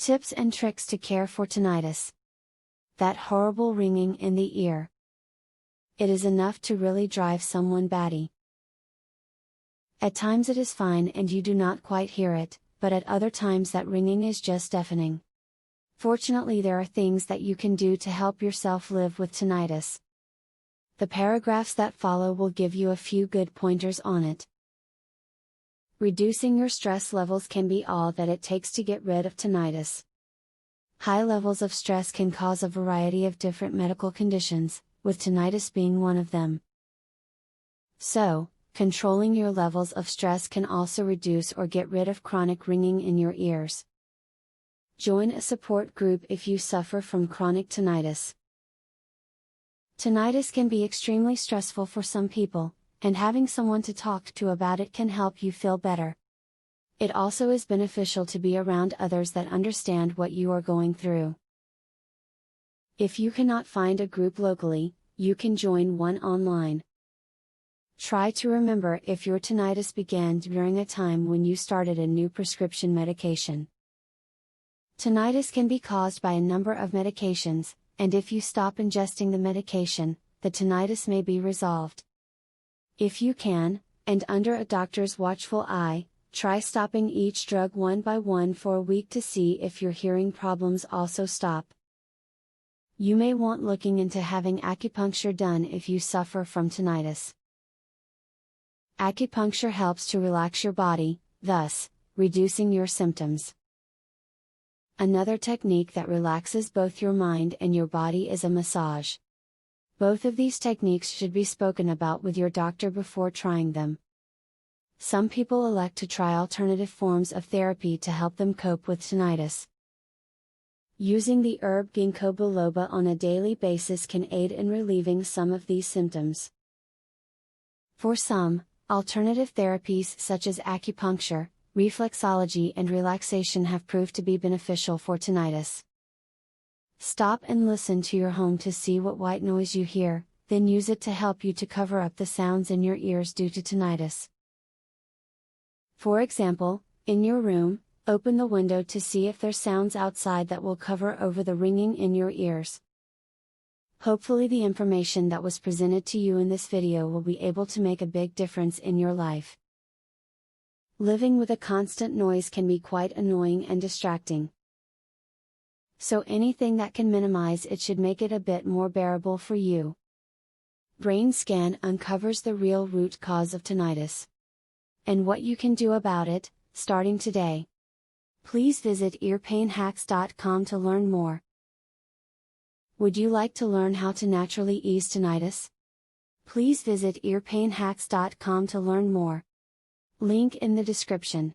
Tips and tricks to care for tinnitus. That horrible ringing in the ear. It is enough to really drive someone batty. At times it is fine and you do not quite hear it, but at other times that ringing is just deafening. Fortunately, there are things that you can do to help yourself live with tinnitus. The paragraphs that follow will give you a few good pointers on it. Reducing your stress levels can be all that it takes to get rid of tinnitus. High levels of stress can cause a variety of different medical conditions, with tinnitus being one of them. So, controlling your levels of stress can also reduce or get rid of chronic ringing in your ears. Join a support group if you suffer from chronic tinnitus. Tinnitus can be extremely stressful for some people, and having someone to talk to about it can help you feel better. It also is beneficial to be around others that understand what you are going through. If you cannot find a group locally, you can join one online. Try to remember if your tinnitus began during a time when you started a new prescription medication. Tinnitus can be caused by a number of medications, and if you stop ingesting the medication, the tinnitus may be resolved. If you can, and under a doctor's watchful eye, try stopping each drug one by one for a week to see if your hearing problems also stop. You may want looking into having acupuncture done if you suffer from tinnitus. Acupuncture helps to relax your body, thus, reducing your symptoms. Another technique that relaxes both your mind and your body is a massage. Both of these techniques should be spoken about with your doctor before trying them. Some people elect to try alternative forms of therapy to help them cope with tinnitus. Using the herb ginkgo biloba on a daily basis can aid in relieving some of these symptoms. For some, alternative therapies such as acupuncture, reflexology and relaxation have proved to be beneficial for tinnitus. Stop and listen to your home to see what white noise you hear, then use it to help you to cover up the sounds in your ears due to tinnitus. For example, in your room, open the window to see if there's sounds outside that will cover over the ringing in your ears. Hopefully the information that was presented to you in this video will be able to make a big difference in your life. Living with a constant noise can be quite annoying and distracting. So anything that can minimize it should make it a bit more bearable for you. Brain scan uncovers the real root cause of tinnitus. And what you can do about it, starting today. Please visit earpainhacks.com to learn more. Would you like to learn how to naturally ease tinnitus? Please visit earpainhacks.com to learn more. Link in the description.